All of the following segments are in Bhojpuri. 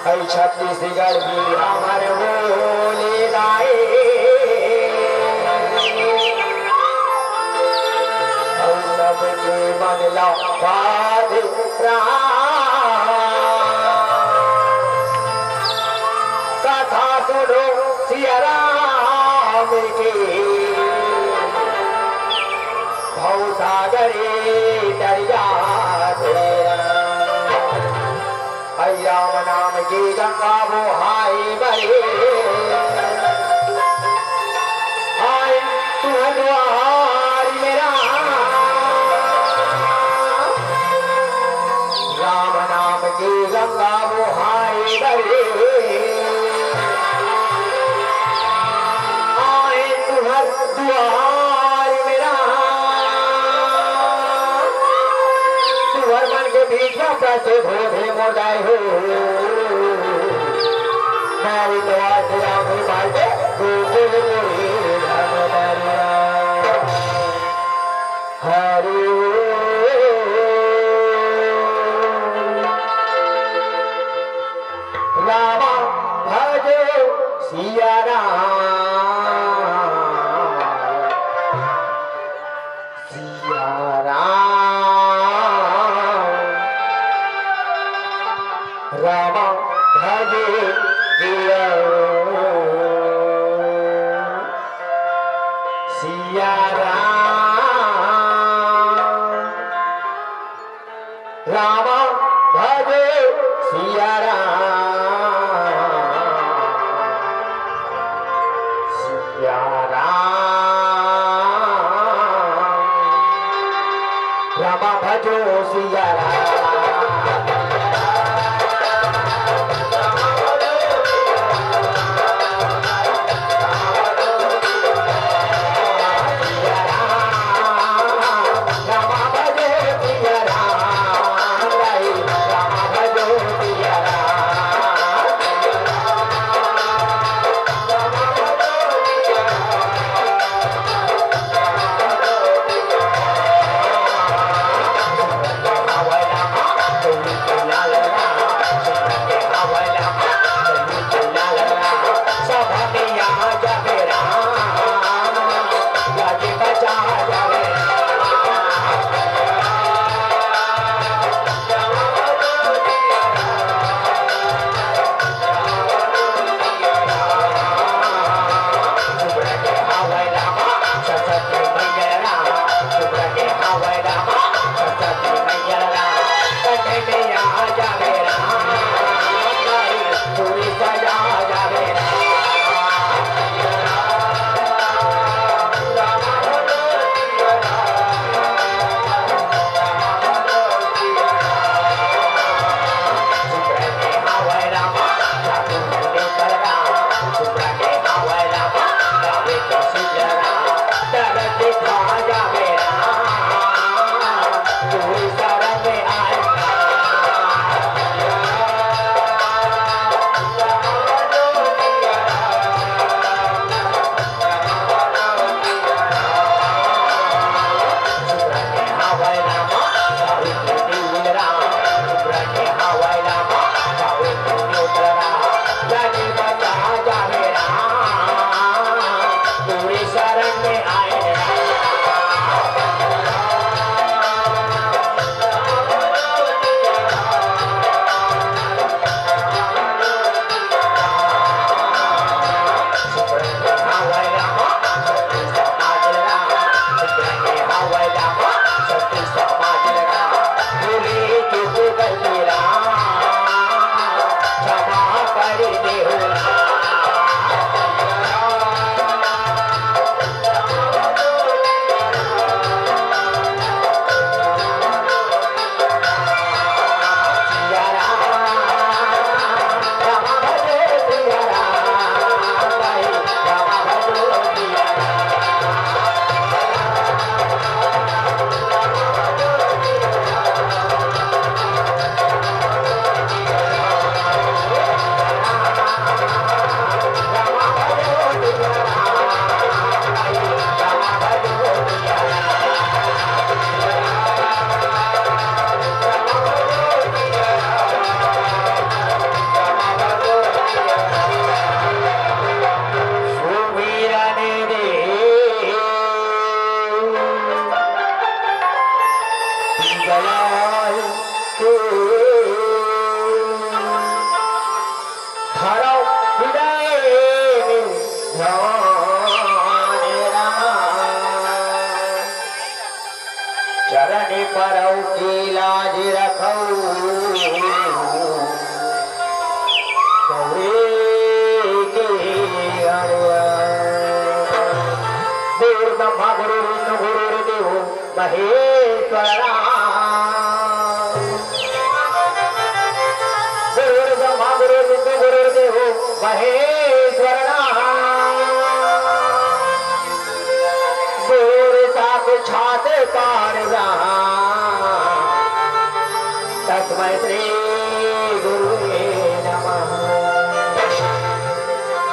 छत्तीसगढ़ भी हमार बोले गाए और सबके मन ला बात कथा सुनो सिया राम के भवसागरे दरिया राम नाम की गंगा वो हाय बरे आए तू द्वार मेरा राम नाम की गंगा वो हाय बरे आए तू द्वार मेरा तू हर मन के बीच में पैसे धोधे मोड़ाए हो मेरी दुआ से राम बाटे गोकुलपुर धमतर हरि राम भजो सिया राम भजे सिया राम भजे सिया सिया राम भजो सिया परौ की लाज रखऊ गौरी के गुरु ब्रह्मा गुरु विष्णु गुरुदेव महेश्वरा गुरु ब्रह्मा गुरु विष्णु गुरुदेव महेश्वरा गुरु साक्षात् तस्मै श्री गुरुवे नमः।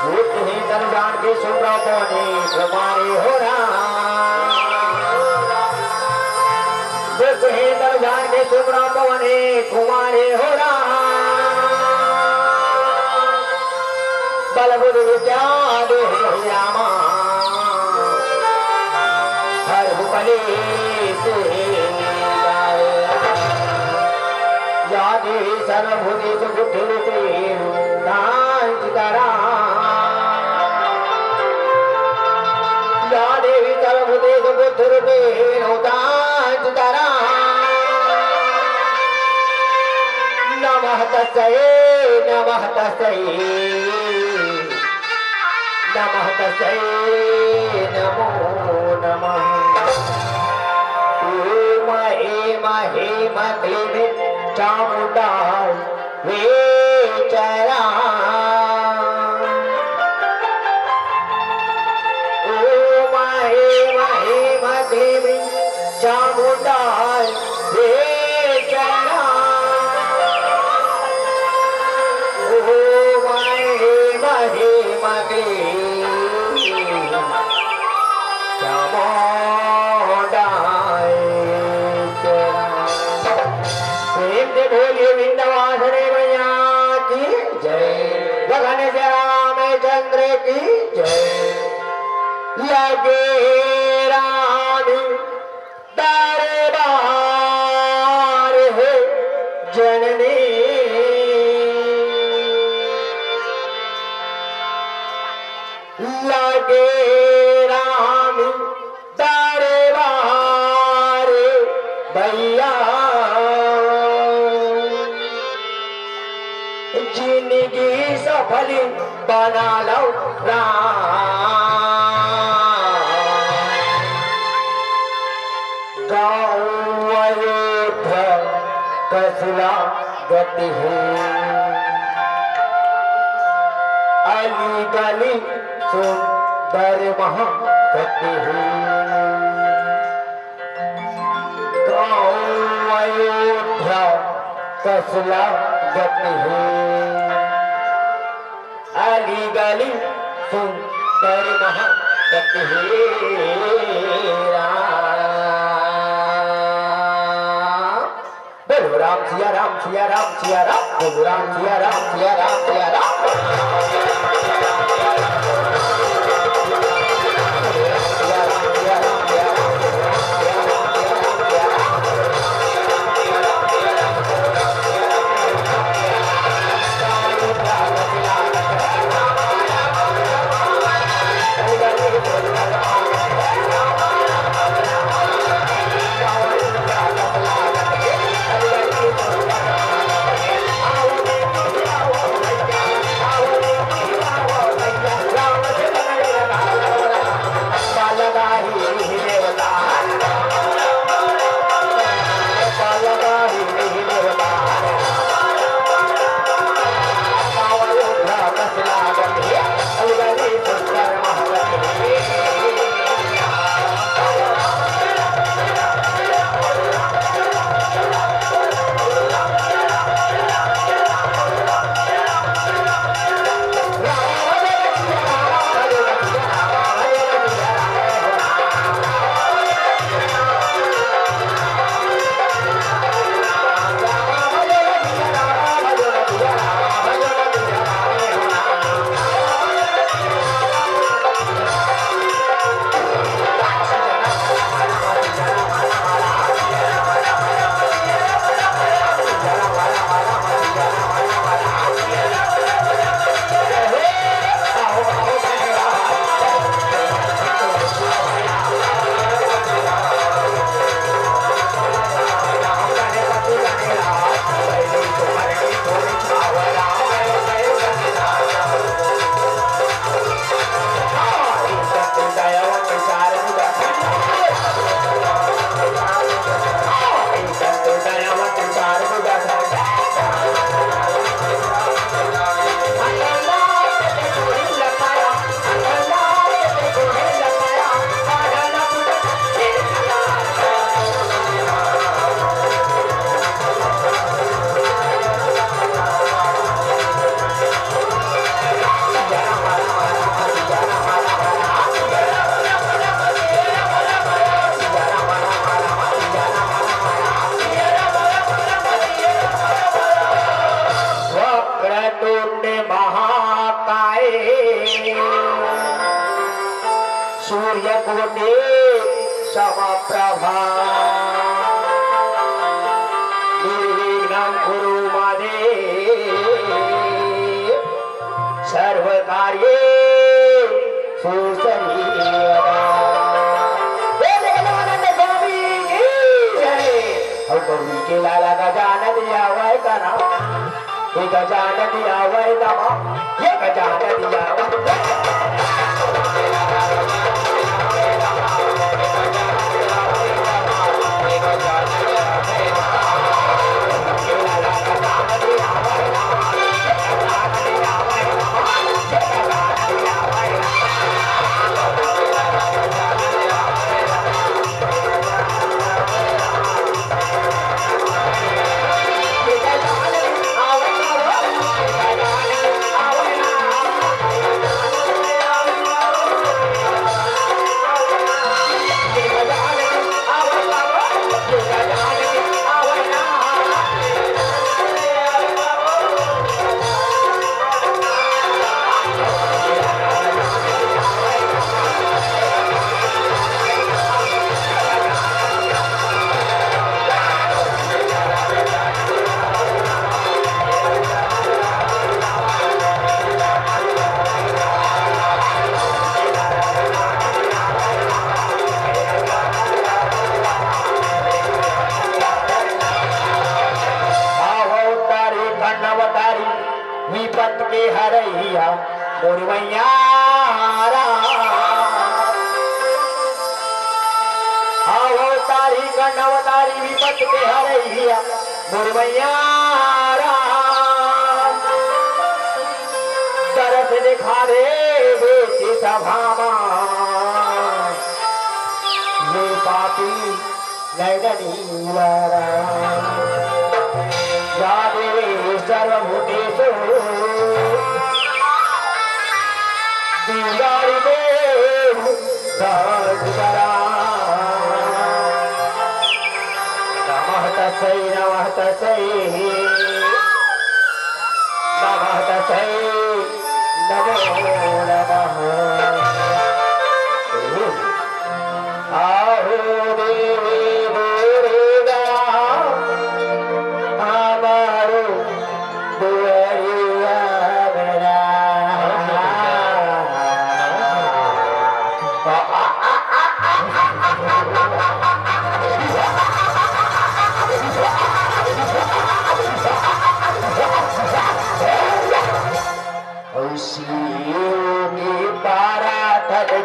भूत ही तन जान के सुनरा पौने तुम्हारे हो रहा भूत ही तन जान के सुनरा पौने तुम्हारे हो रहा बल बुद्ध विद्या दे रामा हर भूपले से यादे सर्वभूतेषु बुद्धिरूपेण दाञ्चितरा या देवी सर्वभूतेषु बुद्धिरूपेण दाञ्चितरा नमः तस्यै नमः तस्यै नमः तस्यै नमो नमः। हेम हेम क्लीं चामुण्डा वेचरा ओम हेम हेम क्लीं चामुण्डा वेचरा ओम हेम हेम क्लीं चामुण्डा बोलिए विंध्यवासिनी मैया की जय गगन से रामचंद्र की जय। लगे रानी दरबार है जननी लगे रानी दरबार भैया जिंदगी सफल बना लो गाँव अयोध्या कसला गति है अली गली सुंदर महागति है गाँव अयोध्या कसला गति है अली गली सुंदर महागति है बोलो राम सिया राम सिया राम सिया राम बोलो राम सिया राम सिया राम सिया राम Yeah. सूर्यकोटि समप्रभा निर्विघ्नं कुरु मदेव सर्वकार्ये सुसर्वदा। गौरी के लाला गजानन आवै करा, ये गजानन आवै नमा, ये गजानन आवै विपत के हरैया मोरवैया अवतारी गणवतारी विपत के हरैया मोरवैया तरस दिखा दे बेटी सभामा ये पापी नैनी सर्वभूतेषु दिवारि देव सद्गुरा नमः तस्यै नमः तस्यै नमः तस्यै नमो नमः। आहो देवी दुर्गा हमारो दुआरिया बना।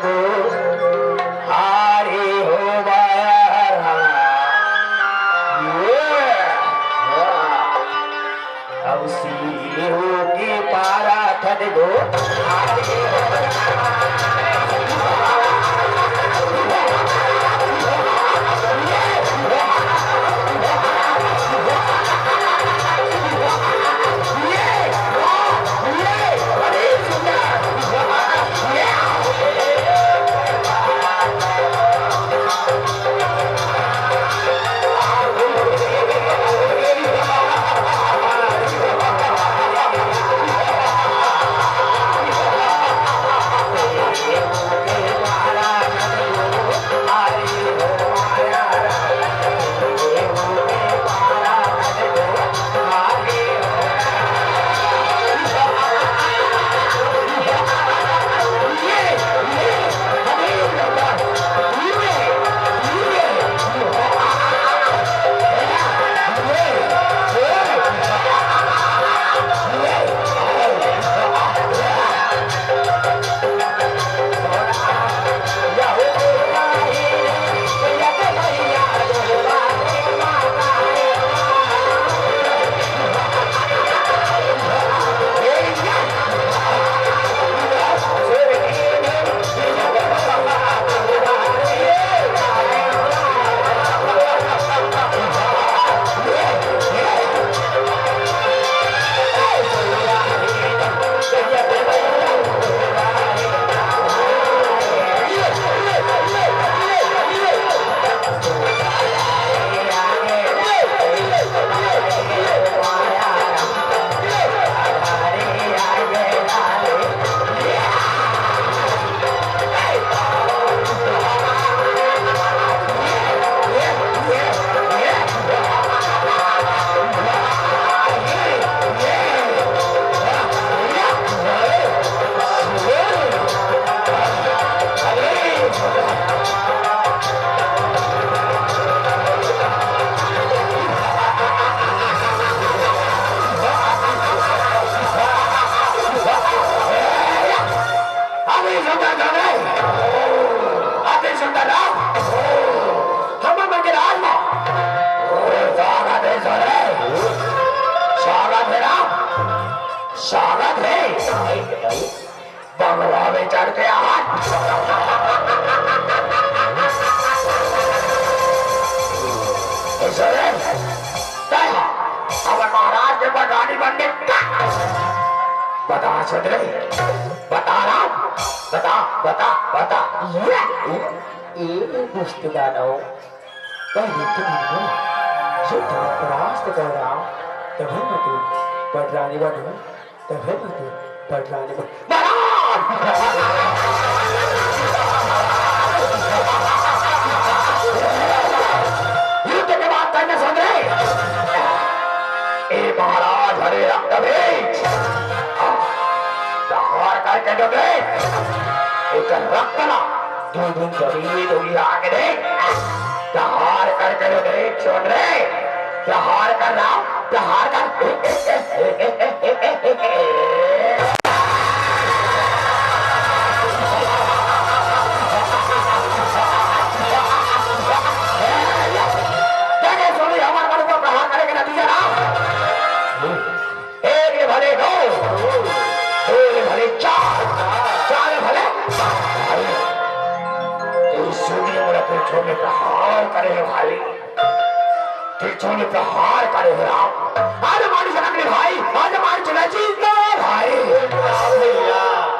दो हारे हो अब सीरो की पारा थद दो हारे हो माया स्वागत है बंगला में चढ़ के आज महाराज के बटानी बनने बता सुधरे बता रहा बता बता बता ये पुस्तकानो पहले तुम जो तुम प्रयास कर रहा तभी मैं तू पटरानी बनूं तभी मैं तू पटरानी बनूं युद्ध के बाद करने सुधरे ए महाराज हरे रक्त बीज हार करके डोगे एक रक्तना दूध जमीन होगी आगे दे हार करके डोगे सुन रहे प्रहार कर रहा प्रहार कर में प्रहार करे भाई तीर्थों में प्रहार करे राम आज हमारी सनक भाई आज हमारी चला जीता भाई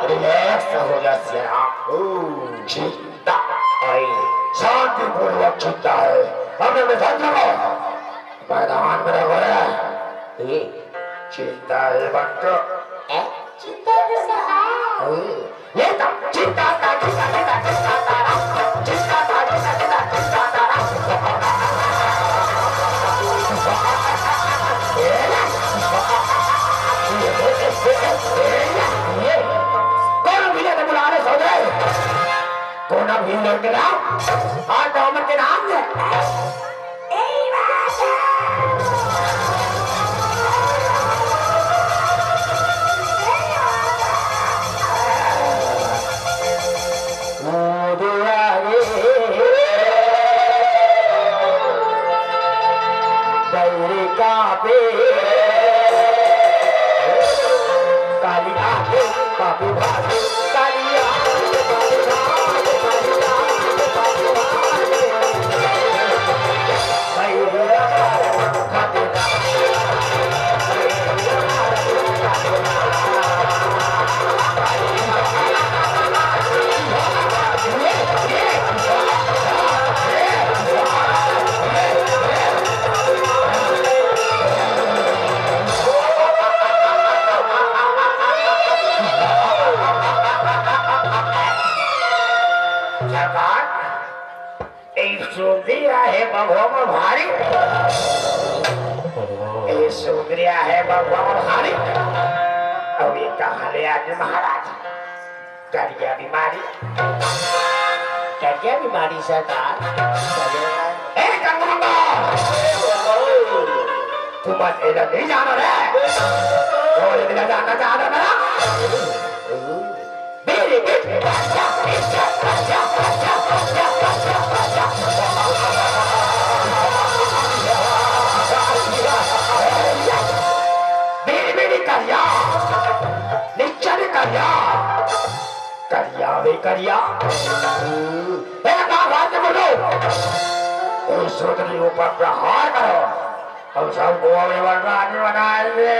रिलैक्स हो जा श्याम चिंता आई शांति पूर्वक चिंता है हमने मिसाल लगाओ मैदान में रहो रे चिंता है बंटो चिंता कैसा ये तो चिंता का चिंता चिंता चिंता तारा चिंता का चिंता चिंता चिंता तारा कौन भैया ने बुलाने सो गए कौन भैया के नाम आज तो अमर के नाम है भारी सुंदरिया है भगवान भारी अब ये कहाँ ले आगे महाराज करिया बीमारी सरकार तुम नहीं जानो रे जाना चाह रहा करिया बोलो सोचने ऊपर प्रहार करो हम सबको वरदान बनाएंगे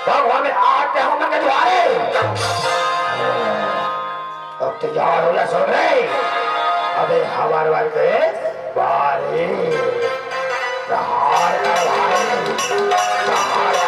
भगवान आते हम के द्वारे तैयार हो जा सुन रहे अबे हमारे भाई पे बारी सहार का भाई सहार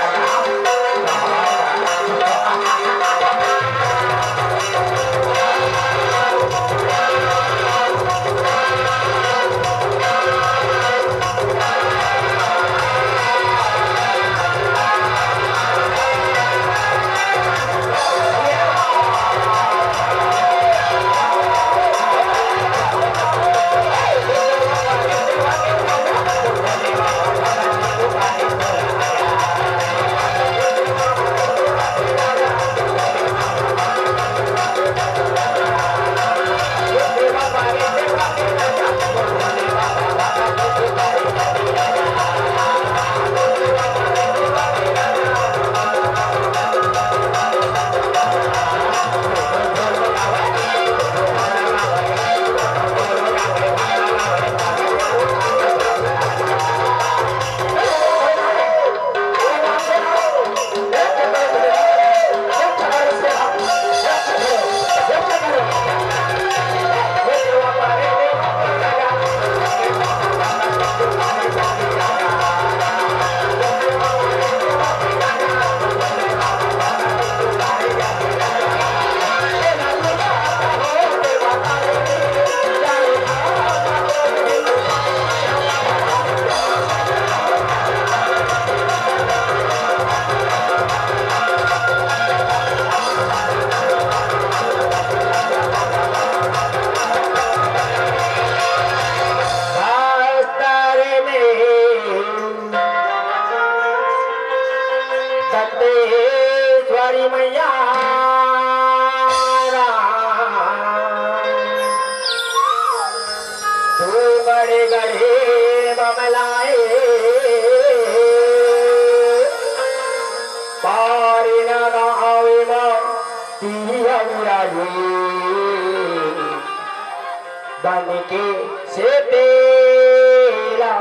बनके से तेरा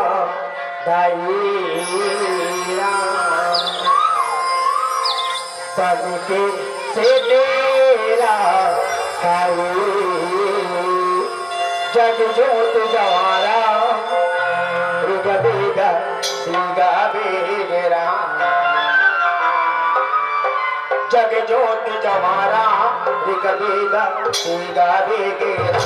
दायरा बनके से तेरा जग जोत जवारा रुग बेगा सिंगा बेगरा जग जोत जवारा रुग बेगा सिंगा बेगरा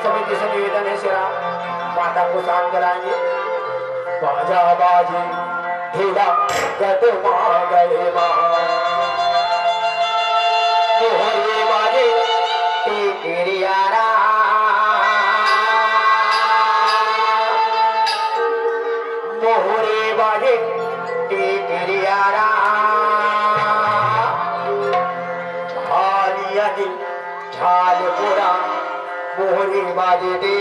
समिति से निवेदन है श्री माता को शांत कराएंगे। बाजा बाजी ढीला गदमा गए मोहरे बाजे टिकरियारा मोहरे बाजे मारे दे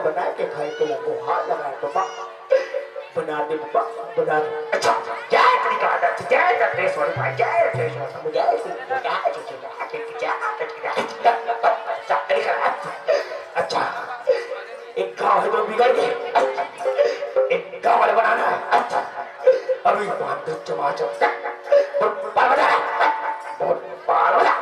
बना के खाए तो वो हाथ लगाए बाबा बना दे बाबा बना दे अच्छा क्या तरीका है क्या करते हैं सॉरी भाई क्या है मुझे अच्छा एक गांव है जो बिगड़ गए एक गांव वाले बनाना है अच्छा अभी बात तो चमाचम पार बजा पार बजा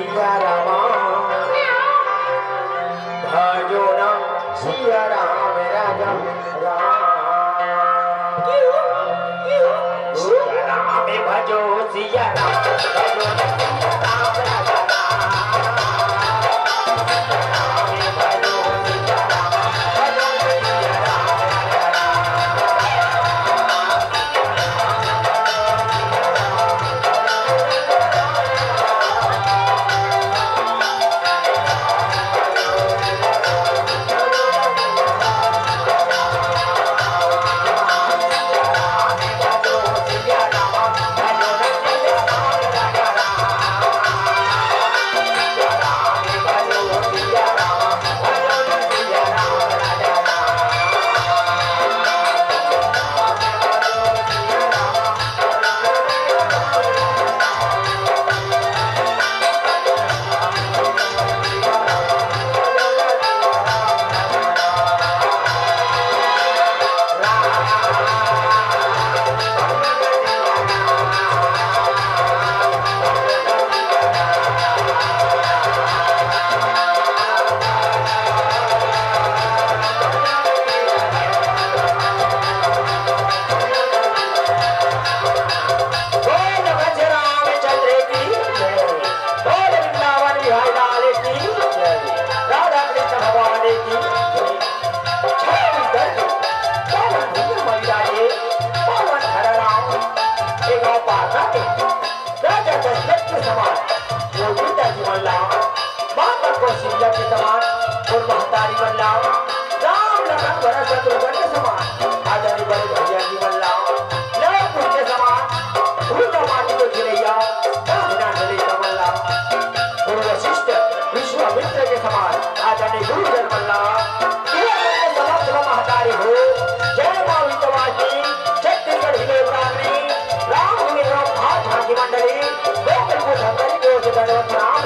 सिया रामा भजो ना सिया राम राजा राम भजो सिया राम भजो ना सिया राम राजा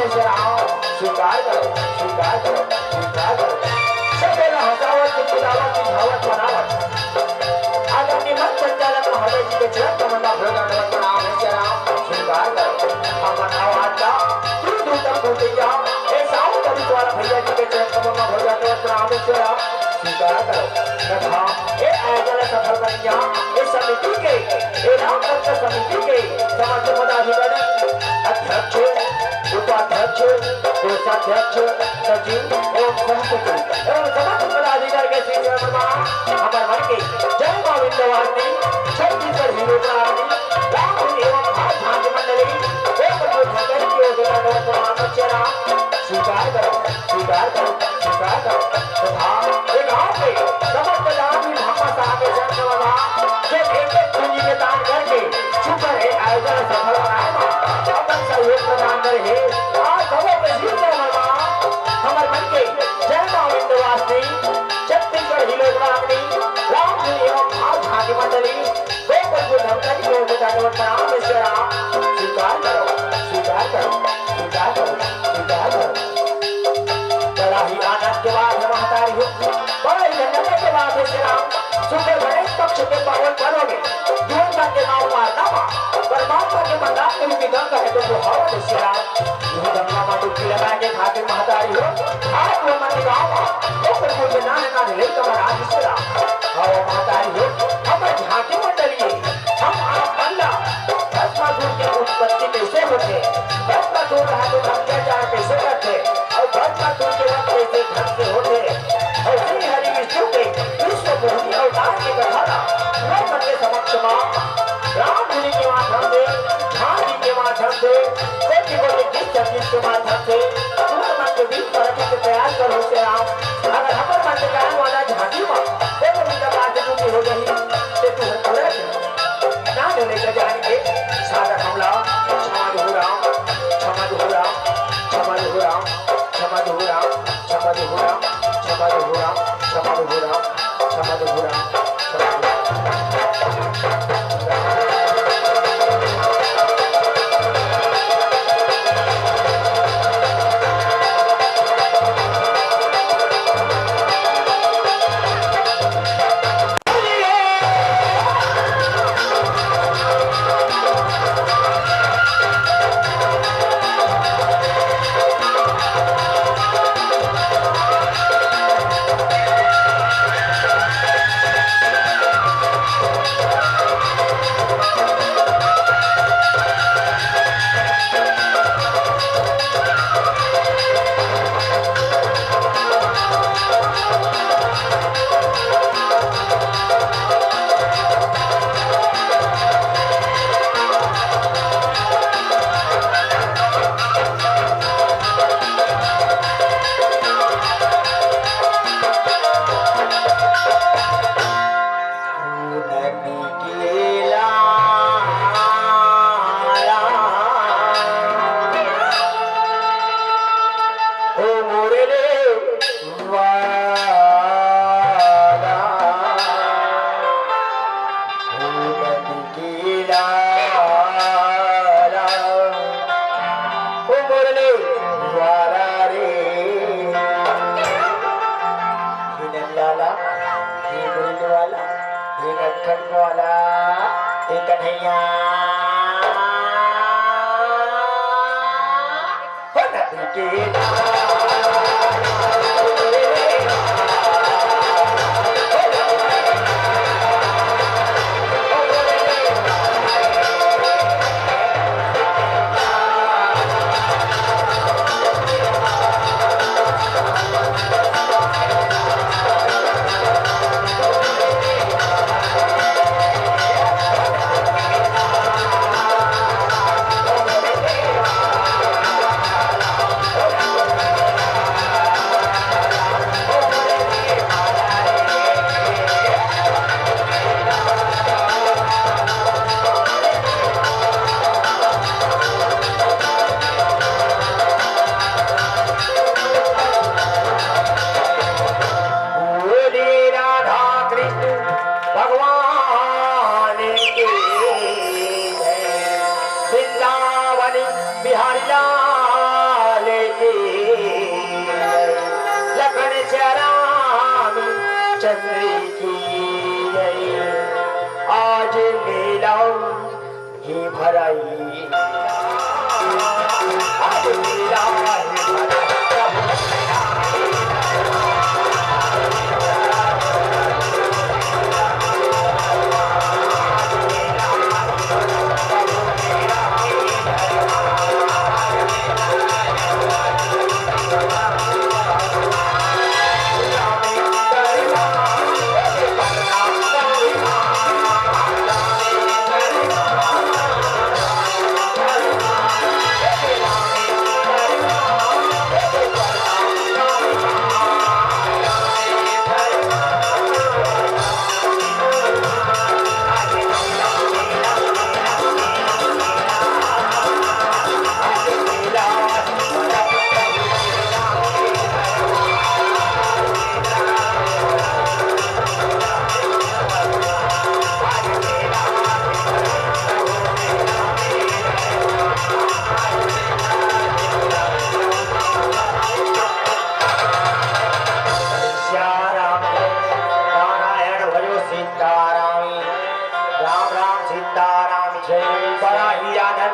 स्वीकार करो स्वीकार करो स्वीकार करो सदैव हसावत पुरावत भावत बनावत आदरणीय मत संचालक महोदय जी के चरण कमल में भगवान प्रणाम है श्री राम स्वीकार करो हम आवाज का दूर दूर तक पहुंचे जाओ ए साउंड कवि द्वारा भैया जी के चरण कमल में भगवान प्रणाम है श्री राम स्वीकार करो तथा ए आयोजन सफल करिया इस समिति के ए राम भक्त समिति के समस्त पदाधिकारी अध्यक्ष उपाध्यक्ष कोषाध्यक्ष सचिव एवं सहसचिव एवं समस्त पदाधिकारी के श्री हमारे मन के जय मां विंध्यवासिनी छत्तीसगढ़ हीरो प्राणी राम एवं झांकी मंडली गोकुलपुर की ओर से स्वीकार करो स्वीकार करो स्वीकार करो तथा एक गांव पे समस्त दानी भापा साहब के जन्म वाला जो एक एक पूंजी के दान करके शुक्र है आयोजन सफल बनाएगा अपन सहयोग प्रदान करे आज खबर पे जीत हमारे मन के जय मां विंध्यवासिनी छत्तीसगढ़ हीरो प्राणी राम एवं झांकी मंडली गोकुलपुर धमतर की ओर से प्रणाम स्वीकार करो स्वीकार करो स्वीकार करो स्वीकार करो बड़ा ही आनंद के बाद महतारी हो बड़ा ही धन्यवाद के बाद श्री राम सुंदर गणेश पक्ष के पावन पर्व में जीवन के नाम मारना परमात्मा के मंदार के भी गंगा है तो हवा श्री राम यह गंगा मां डुबकी लगा के खातिर महतारी हो आज वो मन गांव ऊपर को नाने नाने ले कमर आज श्री राम और महतारी हो हम झांकी मंडली हम आप अल्लाह भस्मासुर की उत्पत्ति कैसे होते भस्मासुर रहा तो अत्याचार कैसे करते और भस्मासुर के वक्त कैसे ढंग से होते और श्री हरि विष्णु के विश्व मोहिनी अवतार की कथा ब्रह्म के समक्ष रामधुनी के माध्यम से झांकी के माध्यम से कोटि कोटि गीत के माध्यम से तुम्हारे मन के बीच पर रखने के प्रयास करो श्री राम अगर हमारे मन से गायन वाला झांकी में देखो उनका बात टूटी हो गई तो तू हर ना लेकर जाएंगे साधक हमला क्षमा दो राम क्षमा दो राम क्षमा दो राम क्षमा दो राम क्षमा दो राम क्षमा दो राम क्षमा दो राम क्षमा दो राम कन्हैया हो नदी के आज मेला ही भराई आज मेला ही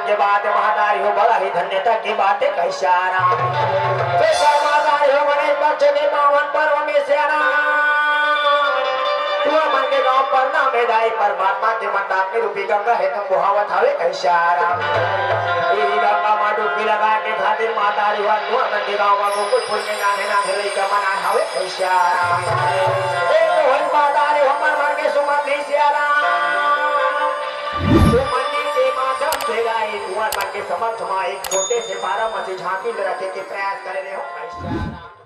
के बात महादारी हो बड़ा ही धन्यता की बात है कैसा राम महादारी हो गणेश पक्ष के पावन पर्व में से तू मन के गांव पर ना मेदाई परमात्मा के मंदाकिनी रूपी गंगा है तुम बुहावत हवे कैसा राम ये गंगा मां डुबकी लगा के खातिर महादारी हुआ तू मन के गांव में गोकुलपुर में नाने नाने लइका मना हवे कैसा राम ए मोहन महादारी हो मन के सुमन नहीं से के समक्ष एक छोटे से 12 झांकी में रखे के प्रयास कर रहे हो।